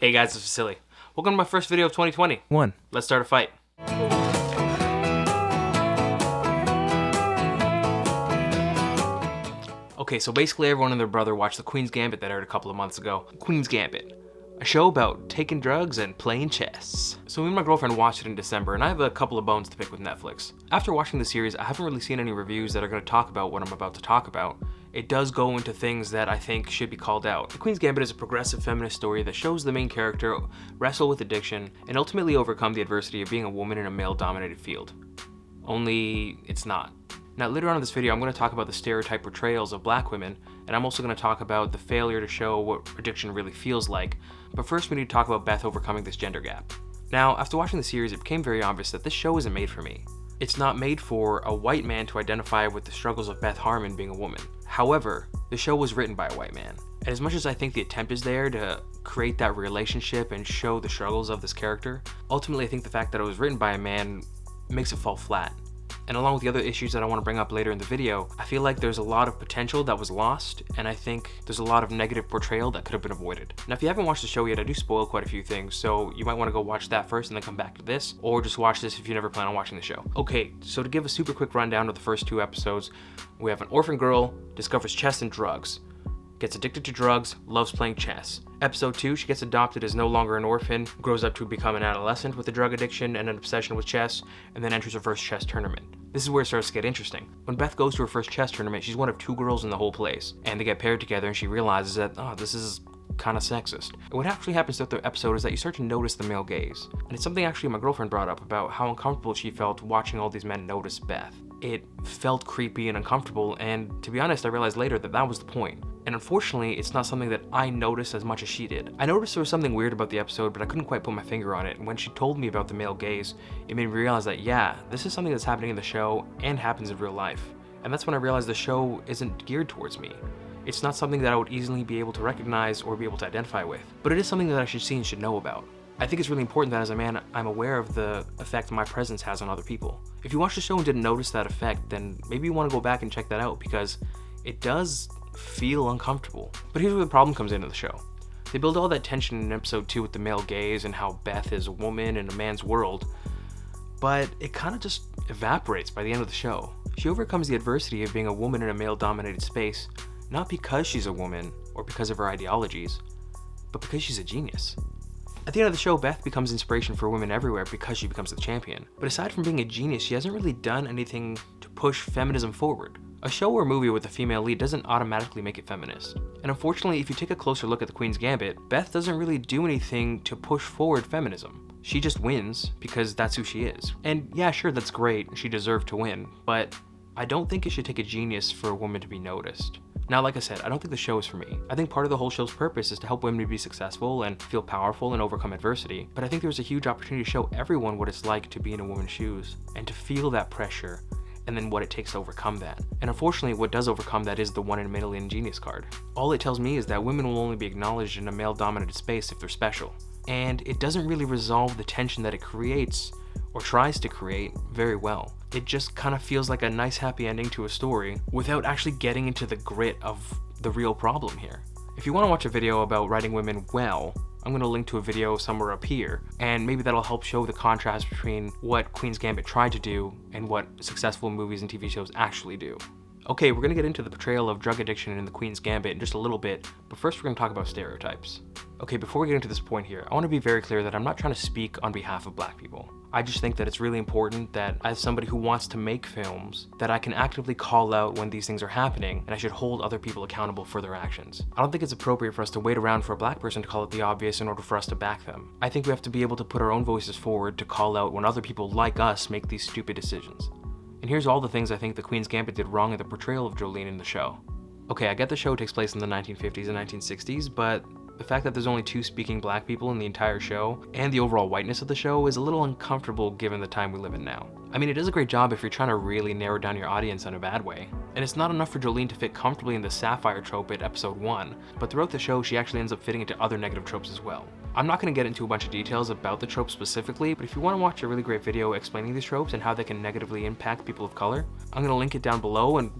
Hey guys, this is Silly. Welcome to my first video of 2020. Let's start a fight. Okay, so basically everyone and their brother watched The Queen's Gambit that aired a couple of months ago. Queen's Gambit, a show about taking drugs and playing chess. So me and my girlfriend watched it in December, and I have a couple of bones to pick with Netflix. After watching the series, I haven't really seen any reviews that are going to talk about what I'm about to talk about. It does go into things that I think should be called out. The Queen's Gambit is a progressive feminist story that shows the main character wrestle with addiction and ultimately overcome the adversity of being a woman in a male-dominated field. Only it's not. Now later on in this video I'm going to talk about the stereotype portrayals of black women, and I'm also going to talk about the failure to show what addiction really feels like. But first we need to talk about Beth overcoming this gender gap. Now after watching the series, it became very obvious that this show isn't made for me. It's not made for a white man to identify with the struggles of Beth Harmon being a woman. However, the show was written by a white man. And as much as I think the attempt is there to create that relationship and show the struggles of this character, ultimately I think the fact that it was written by a man makes it fall flat. And along with the other issues that I want to bring up later in the video, I feel like there's a lot of potential that was lost, and I think there's a lot of negative portrayal that could have been avoided. Now if you haven't watched the show yet, I do spoil quite a few things, so you might want to go watch that first and then come back to this, or just watch this if you never plan on watching the show. Okay, so to give a super quick rundown of the first two episodes, we have an orphan girl, discovers chess and drugs, gets addicted to drugs, loves playing chess. Episode 2, she gets adopted, is no longer an orphan, grows up to become an adolescent with a drug addiction and an obsession with chess, and then enters her first chess tournament. This is where it starts to get interesting. When Beth goes to her first chess tournament, she's one of 2 girls in the whole place, and they get paired together and she realizes that, this is kind of sexist. And what actually happens throughout the episode is that you start to notice the male gaze. And it's something actually my girlfriend brought up about how uncomfortable she felt watching all these men notice Beth. It felt creepy and uncomfortable, and to be honest, I realized later that that was the point. And unfortunately, it's not something that I noticed as much as she did. I noticed there was something weird about the episode, but I couldn't quite put my finger on it, and when she told me about the male gaze, it made me realize that yeah, this is something that's happening in the show and happens in real life. And that's when I realized the show isn't geared towards me. It's not something that I would easily be able to recognize or be able to identify with, but it is something that I should see and should know about. I think it's really important that as a man, I'm aware of the effect my presence has on other people. If you watched the show and didn't notice that effect, then maybe you want to go back and check that out, because it does feel uncomfortable. But here's where the problem comes into the show. They build all that tension in episode 2 with the male gaze and how Beth is a woman in a man's world, but it kind of just evaporates by the end of the show. She overcomes the adversity of being a woman in a male-dominated space, not because she's a woman or because of her ideologies, but because she's a genius. At the end of the show, Beth becomes inspiration for women everywhere because she becomes the champion. But aside from being a genius, she hasn't really done anything to push feminism forward. A show or movie with a female lead doesn't automatically make it feminist. And unfortunately, if you take a closer look at The Queen's Gambit, Beth doesn't really do anything to push forward feminism. She just wins because that's who she is. And yeah, sure, that's great, she deserved to win, but I don't think it should take a genius for a woman to be noticed. Now, like I said, I don't think the show is for me. I think part of the whole show's purpose is to help women to be successful and feel powerful and overcome adversity, but I think there's a huge opportunity to show everyone what it's like to be in a woman's shoes and to feel that pressure and then what it takes to overcome that. And unfortunately, what does overcome that is the 1 in a million genius card. All it tells me is that women will only be acknowledged in a male-dominated space if they're special. And it doesn't really resolve the tension that it creates or tries to create very well. It just kind of feels like a nice happy ending to a story without actually getting into the grit of the real problem here. If you want to watch a video about writing women well, I'm going to link to a video somewhere up here, and maybe that'll help show the contrast between what Queen's Gambit tried to do and what successful movies and TV shows actually do. Okay, we're going to get into the portrayal of drug addiction in The Queen's Gambit in just a little bit, but first we're going to talk about stereotypes. Okay, before we get into this point here, I want to be very clear that I'm not trying to speak on behalf of black people. I just think that it's really important that as somebody who wants to make films, that I can actively call out when these things are happening, and I should hold other people accountable for their actions. I don't think it's appropriate for us to wait around for a black person to call out the obvious in order for us to back them. I think we have to be able to put our own voices forward to call out when other people like us make these stupid decisions. And here's all the things I think The Queen's Gambit did wrong in the portrayal of Jolene in the show. Okay, I get the show takes place in the 1950s and 1960s, but the fact that there's only 2 speaking black people in the entire show, and the overall whiteness of the show, is a little uncomfortable given the time we live in now. I mean, it does a great job if you're trying to really narrow down your audience in a bad way. And it's not enough for Jolene to fit comfortably in the sapphire trope at episode 1, but throughout the show she actually ends up fitting into other negative tropes as well. I'm not going to get into a bunch of details about the tropes specifically, but if you want to watch a really great video explaining these tropes and how they can negatively impact people of color, I'm going to link it down below, and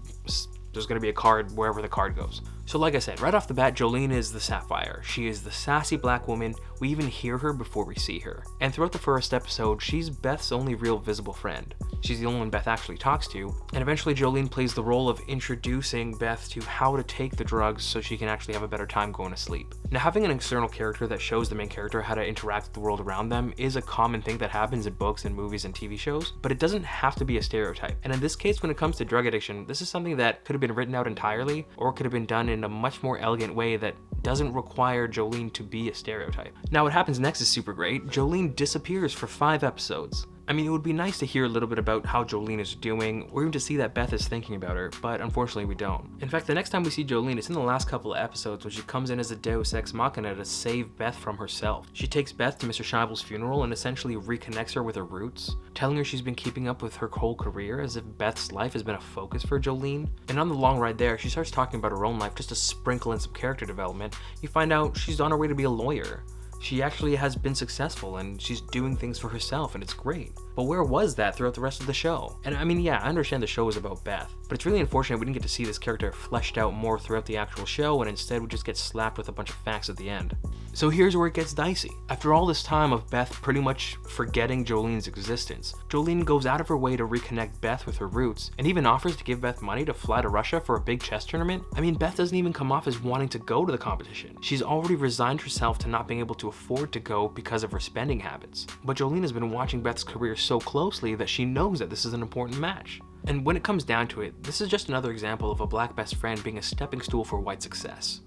there's going to be a card wherever the card goes. So like I said, right off the bat, Jolene is the Sapphire. She is the sassy black woman. We even hear her before we see her. And throughout the first episode, she's Beth's only real visible friend. She's the only one Beth actually talks to. And eventually Jolene plays the role of introducing Beth to how to take the drugs so she can actually have a better time going to sleep. Now, having an external character that shows the main character how to interact with the world around them is a common thing that happens in books and movies and TV shows, but it doesn't have to be a stereotype. And in this case, when it comes to drug addiction, this is something that could have been written out entirely, or could have been done in a much more elegant way that doesn't require Jolene to be a stereotype. Now, what happens next is super great. Jolene disappears for 5 episodes. I mean, it would be nice to hear a little bit about how Jolene is doing, or even to see that Beth is thinking about her, but unfortunately we don't. In fact, the next time we see Jolene, it's in the last couple of episodes when she comes in as a deus ex machina to save Beth from herself. She takes Beth to Mr. Scheibel's funeral and essentially reconnects her with her roots, telling her she's been keeping up with her whole career as if Beth's life has been a focus for Jolene. And on the long ride there, she starts talking about her own life just to sprinkle in some character development. You find out she's on her way to be a lawyer. She actually has been successful and she's doing things for herself, and it's great. But where was that throughout the rest of the show? And I mean, yeah, I understand the show is about Beth, but it's really unfortunate we didn't get to see this character fleshed out more throughout the actual show, and instead we just get slapped with a bunch of facts at the end. So here's where it gets dicey. After all this time of Beth pretty much forgetting Jolene's existence, Jolene goes out of her way to reconnect Beth with her roots, and even offers to give Beth money to fly to Russia for a big chess tournament. I mean, Beth doesn't even come off as wanting to go to the competition. She's already resigned herself to not being able to afford to go because of her spending habits. But Jolene has been watching Beth's career so closely that she knows that this is an important match. And when it comes down to it, this is just another example of a black best friend being a stepping stool for white success.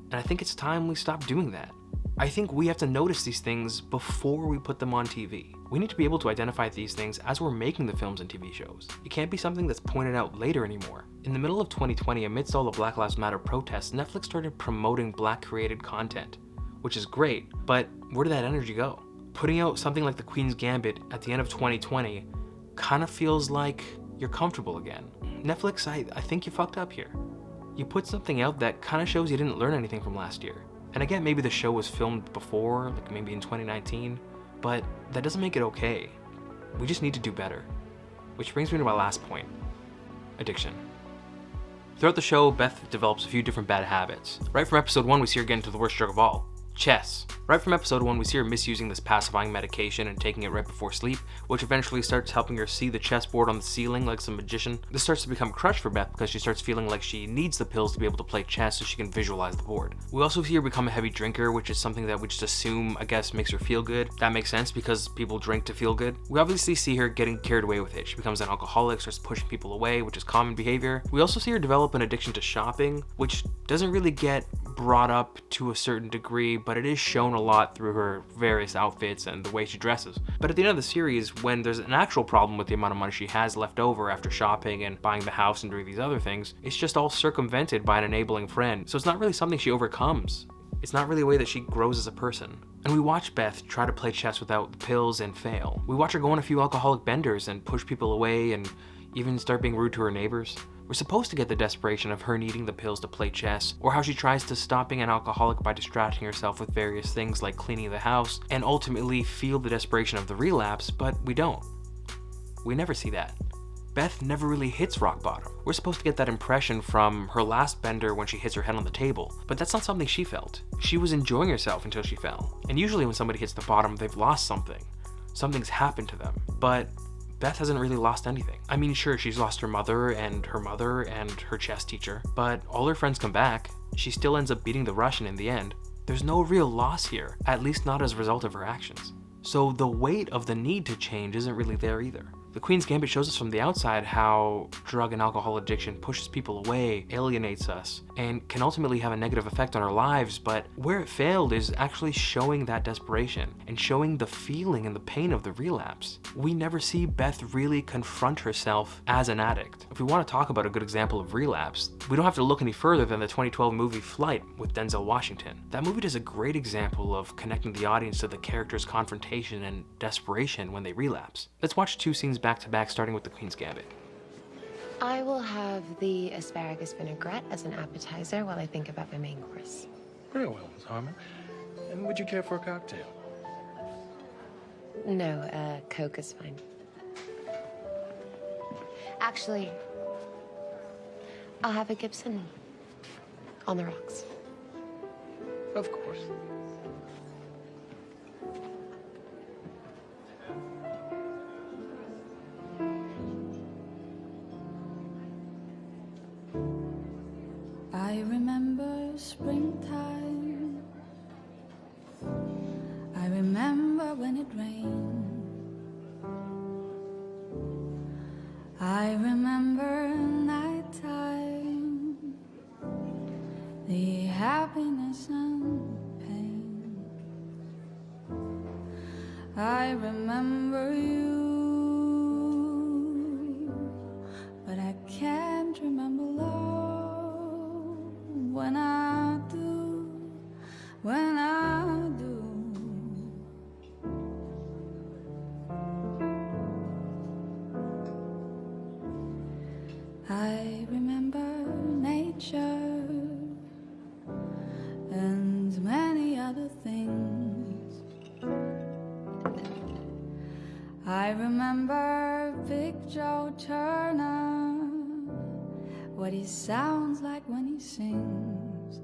And I think it's time we stop doing that. I think we have to notice these things before we put them on TV. We need to be able to identify these things as we're making the films and TV shows. It can't be something that's pointed out later anymore. In the middle of 2020, amidst all the Black Lives Matter protests, Netflix started promoting black created content, which is great, but where did that energy go? Putting out something like The Queen's Gambit at the end of 2020 kind of feels like you're comfortable again. Netflix, I think you fucked up here. You put something out that kind of shows you didn't learn anything from last year. And again, maybe the show was filmed before, like maybe in 2019, but that doesn't make it okay. We just need to do better. Which brings me to my last point, addiction. Throughout the show, Beth develops a few different bad habits. Right from episode 1, we see her get into the worst drug of all, chess. Right from episode 1, we see her misusing this pacifying medication and taking it right before sleep, which eventually starts helping her see the chessboard on the ceiling like some magician. This starts to become a crutch for Beth because she starts feeling like she needs the pills to be able to play chess so she can visualize the board. We also see her become a heavy drinker, which is something that we just assume, I guess, makes her feel good. That makes sense because people drink to feel good. We obviously see her getting carried away with it. She becomes an alcoholic, starts pushing people away, which is common behavior. We also see her develop an addiction to shopping, which doesn't really get brought up to a certain degree, but it is shown a lot through her various outfits and the way she dresses. But at the end of the series, when there's an actual problem with the amount of money she has left over after shopping and buying the house and doing these other things, it's just all circumvented by an enabling friend. So it's not really something she overcomes. It's not really a way that she grows as a person. And we watch Beth try to play chess without the pills and fail. We watch her go on a few alcoholic benders and push people away and even start being rude to her neighbors. We're supposed to get the desperation of her needing the pills to play chess, or how she tries to stop being an alcoholic by distracting herself with various things like cleaning the house, and ultimately feel the desperation of the relapse, but we don't. We never see that. Beth never really hits rock bottom. We're supposed to get that impression from her last bender when she hits her head on the table, but that's not something she felt. She was enjoying herself until she fell. And usually when somebody hits the bottom, they've lost something. Something's happened to them. But Beth hasn't really lost anything. I mean, sure, she's lost her mother and her chess teacher, but all her friends come back. She still ends up beating the Russian in the end. There's no real loss here, at least not as a result of her actions. So the weight of the need to change isn't really there either. The Queen's Gambit shows us from the outside how drug and alcohol addiction pushes people away, alienates us, and can ultimately have a negative effect on our lives, but where it failed is actually showing that desperation and showing the feeling and the pain of the relapse. We never see Beth really confront herself as an addict. If we want to talk about a good example of relapse, we don't have to look any further than the 2012 movie Flight with Denzel Washington. That movie does a great example of connecting the audience to the character's confrontation and desperation when they relapse. Let's watch 2 scenes back to back, starting with the Queen's Gambit. I will have the asparagus vinaigrette as an appetizer while I think about my main course. Very well, Miss Harmon. And would you care for a cocktail? No, Coke is fine. Actually, I'll have a Gibson. On the rocks. Of course. I remember springtime. I remember when it rained. I remember nighttime, the happiness and pain. I remember you, but I can't remember love. When I do, when I do. I remember nature and many other things. I remember Big Joe Turner, what he sounds like when he sings.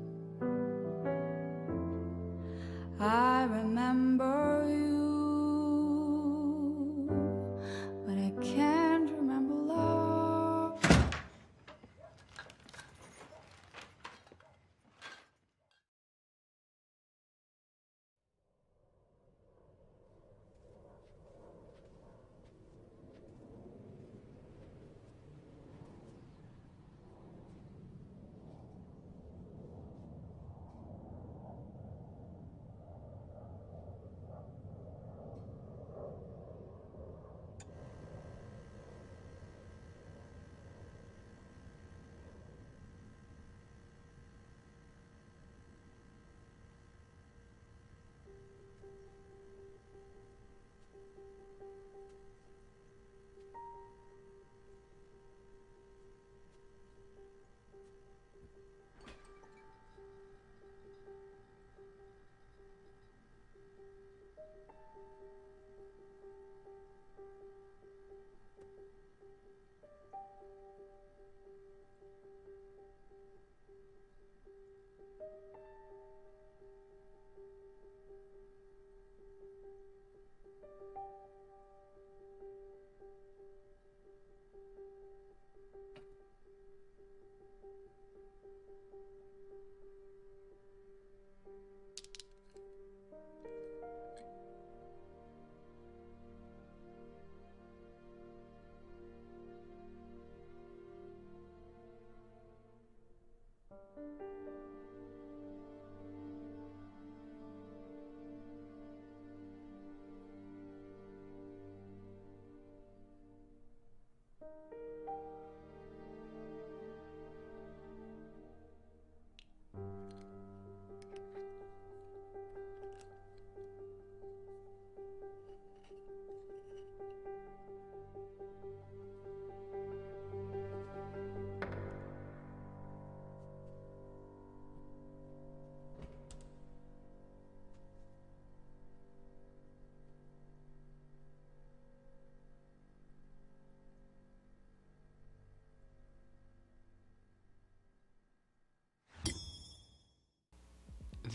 I remember you, but I can't remember love.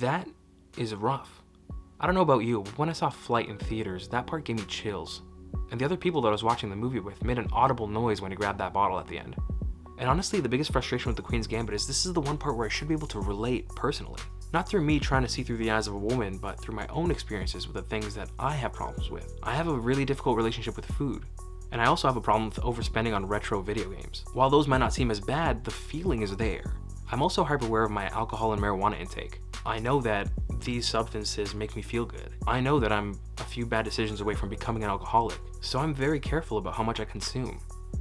That is rough. I don't know about you, but when I saw Flight in theaters, that part gave me chills. And the other people that I was watching the movie with made an audible noise when he grabbed that bottle at the end. And honestly, the biggest frustration with The Queen's Gambit is this is the one part where I should be able to relate personally. Not through me trying to see through the eyes of a woman, but through my own experiences with the things that I have problems with. I have a really difficult relationship with food. And I also have a problem with overspending on retro video games. While those might not seem as bad, the feeling is there. I'm also hyper aware of my alcohol and marijuana intake. I know that these substances make me feel good. I know that I'm a few bad decisions away from becoming an alcoholic, so I'm very careful about how much I consume.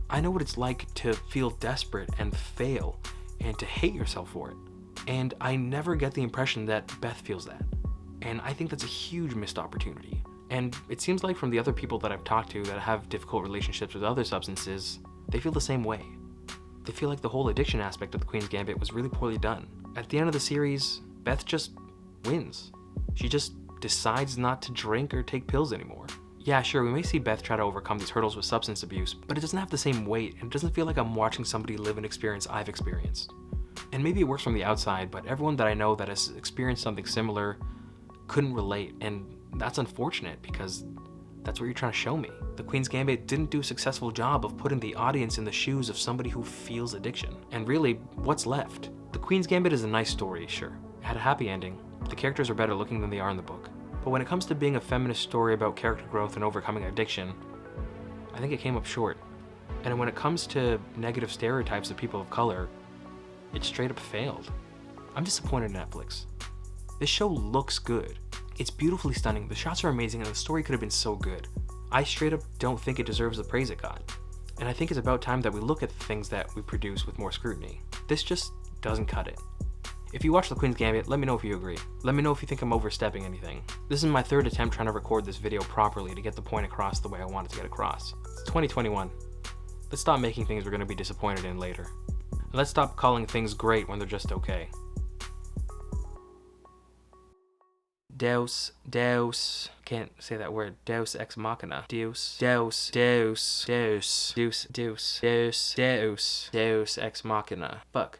I know what it's like to feel desperate and fail, and to hate yourself for it. And I never get the impression that Beth feels that. And I think that's a huge missed opportunity. And it seems like from the other people that I've talked to that have difficult relationships with other substances, they feel the same way. They feel like the whole addiction aspect of The Queen's Gambit was really poorly done. At the end of the series, Beth just wins. She just decides not to drink or take pills anymore. Yeah, sure, we may see Beth try to overcome these hurdles with substance abuse, but it doesn't have the same weight, and it doesn't feel like I'm watching somebody live an experience I've experienced. And maybe it works from the outside, but everyone that I know that has experienced something similar couldn't relate, and that's unfortunate because that's what you're trying to show me. The Queen's Gambit didn't do a successful job of putting the audience in the shoes of somebody who feels addiction. And really, what's left? The Queen's Gambit is a nice story, sure. It had a happy ending. The characters are better looking than they are in the book. But when it comes to being a feminist story about character growth and overcoming addiction, I think it came up short. And when it comes to negative stereotypes of people of color, it straight up failed. I'm disappointed in Netflix. This show looks good. It's beautifully stunning, the shots are amazing, and the story could have been so good. I straight up don't think it deserves the praise it got. And I think it's about time that we look at the things that we produce with more scrutiny. This just doesn't cut it. If you watch The Queen's Gambit, let me know if you agree. Let me know if you think I'm overstepping anything. This is my third attempt trying to record this video properly to get the point across the way I want it to get across. It's 2021. Let's stop making things we're going to be disappointed in later. And let's stop calling things great when they're just okay. Can't say that word. Deus ex machina. Deus ex machina. Fuck.